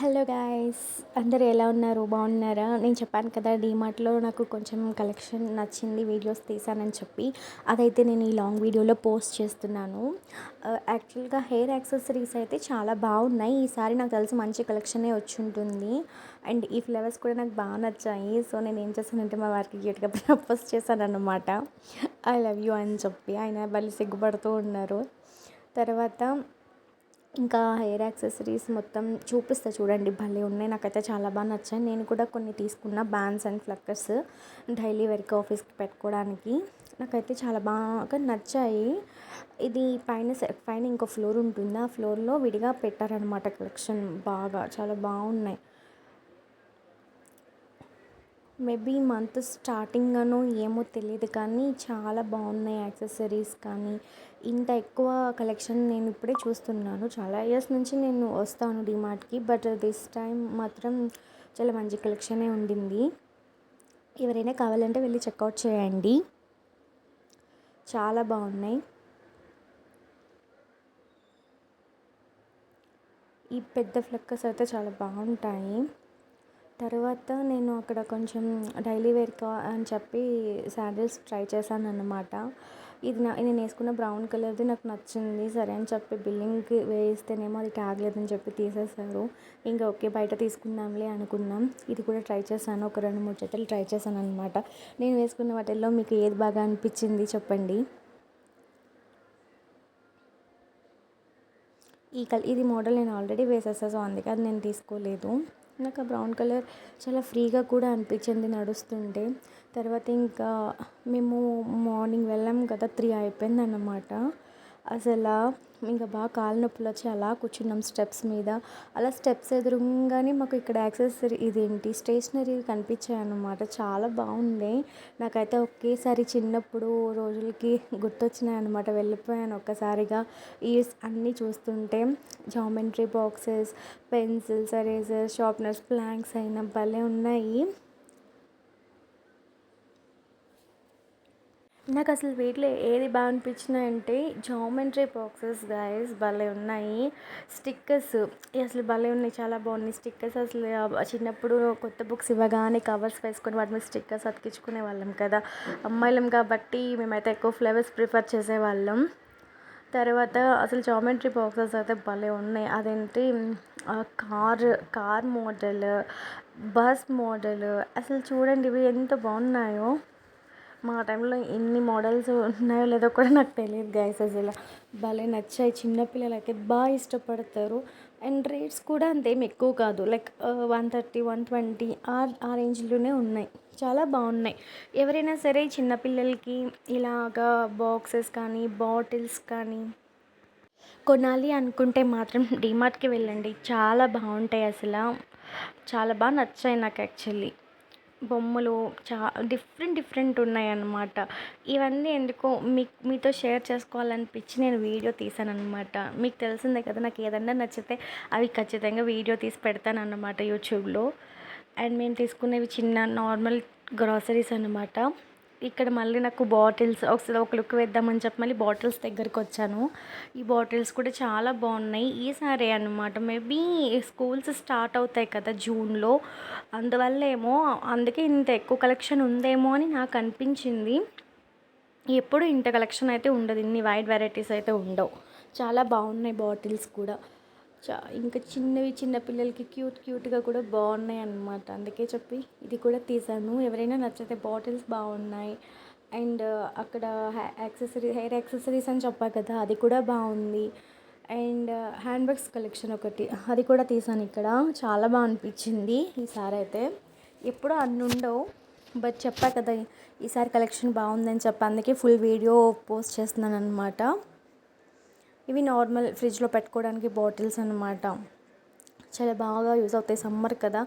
Hello guys, అందరూ ఎలా ఉన్నారు? బాగున్నారా? నేను చెప్పాను కదా, డీమార్ట్లో నాకు కొంచెం కలెక్షన్ నచ్చింది, వీడియోస్ తీసానని చెప్పి. అదైతే నేను ఈ లాంగ్ వీడియోలో పోస్ట్ చేస్తున్నాను. యాక్చువల్గా హెయిర్ యాక్సెసరీస్ అయితే చాలా బాగున్నాయి. ఈసారి నాకు తెలిసి మంచి కలెక్షనే వచ్చి ఉంటుంది. అండ్ ఈ ఫ్లవర్స్ కూడా నాకు బాగా నచ్చాయి. సో నేను ఏం చేశానంటే మా వారికి క్యూట్గా ప్రపోజ్ చేశాను అన్నమాట, ఐ లవ్ యూ అని చెప్పి. ఆయన వాళ్ళు సిగ్గుపడుతూ ఉన్నారు. తర్వాత ఇంకా హెయిర్ యాక్సెసరీస్ మొత్తం చూపిస్తా చూడండి, భలే ఉన్నాయి. నాకైతే చాలా బాగా నచ్చాయి. నేను కూడా కొన్ని తీసుకున్న బ్యాండ్స్ అండ్ ఫ్లక్కర్స్ డైలీ వేర్కి ఆఫీస్కి పెట్టుకోవడానికి. నాకైతే చాలా బాగా నచ్చాయి. ఇది పైన ఇంకో ఫ్లోర్ ఉంటుంది, ఆ ఫ్లోర్లో విడిగా పెట్టారనమాట కలెక్షన్. బాగా చాలా బాగున్నాయి. మేబీ మంత్ స్టార్టింగ్ అనో ఏమో తెలియదు, కానీ చాలా బాగున్నాయి యాక్సెసరీస్. కానీ ఇంత ఎక్కువ కలెక్షన్ నేను ఇప్పుడే చూస్తున్నాను. చాలా ఇయర్స్ నుంచి నేను వస్తాను డిమార్ట్కి, బట్ దిస్ టైం మాత్రం చాలా మంచి కలెక్షనే ఉండింది. ఎవరైనా కావాలంటే వెళ్ళి చెక్అవుట్ చేయండి, చాలా బాగున్నాయి. ఈ పెద్ద ఫ్లక్కర్స్ అయితే చాలా బాగుంటాయి. తర్వాత నేను అక్కడ కొంచెం డైలీ వేర్కా అని చెప్పి శాండిల్స్ ట్రై చేశాను అన్నమాట. నేను వేసుకున్న బ్రౌన్ కలర్ది నాకు నచ్చింది. సరే అని చెప్పి బిల్లింగ్కి వేయిస్తేనేమో అది ట్యాగ్ లేదని చెప్పి తీసేశారు. ఇంకా ఓకే, బయట తీసుకుందాంలే అనుకున్నాం. ఇది కూడా ట్రై చేశాను, ఒక 2-3 జతలు ట్రై చేశాను అనమాట. నేను వేసుకున్న వాటిల్లో మీకు ఏది బాగా అనిపించింది చెప్పండి. ఇది మోడల్ నేను ఆల్రెడీ వేసేసా, సో అందుకే అది నేను తీసుకోలేదు. నాకు ఆ బ్రౌన్ కలర్ చాలా ఫ్రీగా కూడా అనిపించింది నడుస్తుంటే. తర్వాత ఇంకా మేము మార్నింగ్ వెళ్ళాం కదా, 3 అయిపోయింది అన్నమాట. అసలు ఇంకా బాగా కాళ్ళ నొప్పులు వచ్చి అలా కూర్చున్నాం స్టెప్స్ మీద. అలా స్టెప్స్ ఎదురుగానే మాకు ఇక్కడ స్టేషనరీ కనిపించాయి అన్నమాట. చాలా బాగుంది. నాకైతే ఒకేసారి చిన్నప్పుడు రోజులకి గుర్తొచ్చినాయి అన్నమాట. వెళ్ళిపోయాను ఒక్కసారిగా ఈ అన్నీ చూస్తుంటే. Geometry boxes, pencils, erasers, sharpeners, planks అయినా భలే ఉన్నాయి. నాకు అసలు వీటిలో ఏది బాగా అనిపించినాయంటే జామెంట్రీ బాక్సెస్ గాయస్, భలే ఉన్నాయి. స్టిక్కర్స్ అసలు భలే ఉన్నాయి, చాలా బాగున్నాయి స్టిక్కర్స్. అసలు చిన్నప్పుడు కొత్త బుక్స్ ఇవ్వగానే కవర్స్ వేసుకొని వాటి మీద స్టిక్కర్స్ అతికించుకునే వాళ్ళం కదా, అమ్మాయిలం కాబట్టి మేమైతే ఎక్కువ ఫ్లేవర్స్ ప్రిఫర్ చేసేవాళ్ళం. తర్వాత అసలు జామెంట్రీ బాక్సెస్ అయితే భలే ఉన్నాయి. అదేంటి కార్ మోడల్, బస్ మోడల్, అసలు చూడండి ఇవి ఎంత బాగున్నాయో. మా టైంలో ఎన్ని మోడల్స్ ఉన్నాయో లేదో కూడా నాకు తెలియదు గైస్. అసలు భలే నచ్చాయి. చిన్నపిల్లలకి బాగా ఇష్టపడతారు. అండ్ రేట్స్ కూడా అంతేం ఎక్కువ కాదు, లైక్ 130, 120 ఆ రేంజ్లోనే ఉన్నాయి. చాలా బాగున్నాయి. ఎవరైనా సరే చిన్నపిల్లలకి ఇలాగా బాక్సెస్ కానీ బాటిల్స్ కానీ కొనాలి అనుకుంటే మాత్రం డీమార్ట్కి వెళ్ళండి, చాలా బాగుంటాయి. అసలు చాలా బాగా నచ్చాయి నాకు యాక్చువల్లీ. బొమ్మలు డిఫరెంట్ ఉన్నాయన్నమాట. ఇవన్నీ ఎందుకో మీతో షేర్ చేసుకోవాలనిపించి నేను వీడియో తీసాను అనమాట. మీకు తెలిసిందే కదా, నాకు ఏదన్నా నచ్చితే అవి ఖచ్చితంగా వీడియో తీసి పెడతాను అన్నమాట యూట్యూబ్లో. అండ్ మేము తీసుకునేవి చిన్న నార్మల్ గ్రాసరీస్ అన్నమాట. ఇక్కడ మళ్ళీ నాకు బాటిల్స్ ఒక లుక్ వేద్దామని చెప్పి మళ్ళీ బాటిల్స్ దగ్గరికి వచ్చాను. ఈ బాటిల్స్ కూడా చాలా బాగున్నాయి. ఈసారి అనమాట, మేబీ స్కూల్స్ స్టార్ట్ అవుతాయి కదా జూన్లో, అందువల్ల అందుకే ఇంత ఎక్కువ కలెక్షన్ ఉందేమో అని నాకు అనిపించింది. ఎప్పుడు ఇంత కలెక్షన్ అయితే ఉండదు, ఇన్ని వైడ్ వెరైటీస్ అయితే ఉండవు. చాలా బాగున్నాయి బాటిల్స్ కూడా. ఇంకా చిన్న పిల్లలకి క్యూట్గా కూడా బాగున్నాయి అన్నమాట. అందుకే చెప్పి ఇది కూడా తీసాను. ఎవరైనా నచ్చితే బాటిల్స్ బాగున్నాయి. అండ్ అక్కడ హెయిర్ యాక్సెసరీస్ అని చెప్పా కదా, అది కూడా బాగుంది. అండ్ హ్యాండ్ బ్యాగ్స్ కలెక్షన్ ఒకటి, అది కూడా తీసాను ఇక్కడ. చాలా బాగా అనిపించింది ఈసారి అయితే. ఎప్పుడూ అన్నీ ఉండవు, బట్ చెప్పా కదా ఈసారి కలెక్షన్ బాగుందని చెప్పి అందుకే ఫుల్ వీడియో పోస్ట్ చేస్తున్నాను అనమాట. ఇవి నార్మల్ ఫ్రిడ్జ్లో పెట్టుకోవడానికి బాటిల్స్ అన్నమాట. చాలా బాగా యూజ్ అవుతాయి, సమ్మర్ కదా,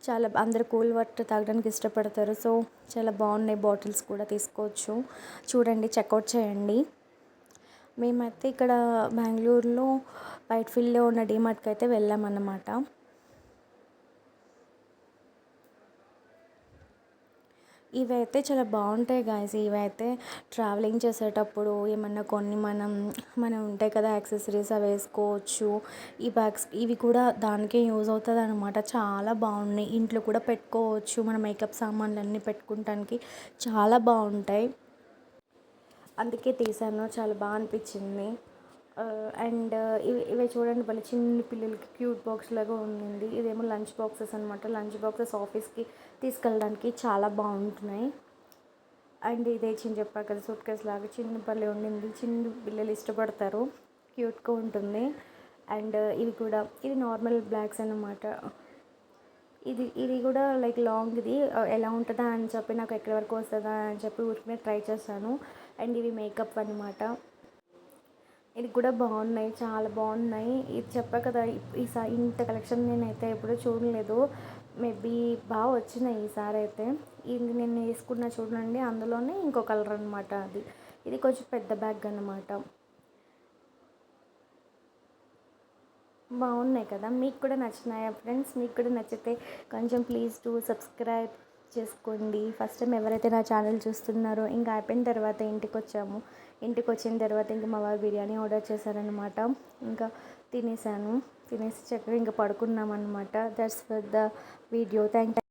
చాలా అందరు కూల్ వాటర్ తాగడానికి ఇష్టపడతారు. సో చాలా బాగున్నాయి బాటిల్స్ కూడా, తీసుకోవచ్చు. చూడండి, చెక్అవుట్ చేయండి. మేమైతే ఇక్కడ బెంగళూరులో వైట్ఫీల్డ్లో ఉన్న డీమార్ట్కి అయితే వెళ్ళామన్నమాట. ఇవైతే చాలా బాగుంటాయి గాయ్స్. ఇవైతే ట్రావెలింగ్ చేసేటప్పుడు ఏమన్నా కొన్ని మనం ఉంటాయి కదా యాక్సెసరీస్, అవి వేసుకోవచ్చు. ఈ బ్యాగ్స్ ఇవి కూడా దానికే యూజ్ అవుతుంది అనమాట. చాలా బాగున్నాయి. ఇంట్లో కూడా పెట్టుకోవచ్చు. మన మేకప్ సామాన్లు అన్నీ పెట్టుకుంటానికి చాలా బాగుంటాయి. అందుకే తీసాను, చాలా బాగా అనిపించింది. అండ్ ఇవి చూడండి, భలే చిన్న పిల్లలకి క్యూట్ బాక్స్ లాగా ఉండింది. ఇదేమో లంచ్ బాక్సెస్ అనమాట. లంచ్ బాక్సెస్ ఆఫీస్కి తీసుకెళ్ళడానికి చాలా బాగుంటున్నాయి. అండ్ ఇదే చిన్న చెప్పా కదా సూట్ కేస్ లాగా చిన్న పల్లె ఉండింది. చిన్న పిల్లలు ఇష్టపడతారు, క్యూట్గా ఉంటుంది. అండ్ ఇవి నార్మల్ బ్లాగ్స్ అన్నమాట. ఇది కూడా లైక్ లాంగ్, ఇది ఎలా ఉంటుందా అని చెప్పి, నాకు ఎక్కడి వరకు వస్తుందా అని చెప్పి ఊరికి ట్రై చేశాను. అండ్ ఇవి మేకప్ అనమాట. ఇది కూడా బాగున్నాయి, చాలా బాగున్నాయి. ఇది చెప్పా కదా, ఈసారి ఇంత కలెక్షన్ నేనైతే ఎప్పుడూ చూడలేదు. మేబీ బాగా వచ్చినాయి ఈసారి అయితే. ఇది నేను వేసుకున్న చూడండి, అందులోనే ఇంకో కలర్ అనమాట. ఇది కొంచెం పెద్ద బ్యాగ్ అనమాట. బాగున్నాయి కదా, మీకు కూడా నచ్చినాయా ఫ్రెండ్స్? మీకు కూడా నచ్చితే కొంచెం ప్లీజ్ టు సబ్స్క్రైబ్ చేసుకోండి. ఫస్ట్ టైం ఎవరైతే నా ఛానల్ చూస్తున్నారో, ఇంకా అయిపోయిన తర్వాత ఇంటికి వచ్చిన తర్వాత ఇంకా మా వారు బిర్యానీ ఆర్డర్ చేశారనమాట. ఇంకా తినేసి చక్కగా ఇంకా పడుకున్నాం అనమాట. That's for the video. Thank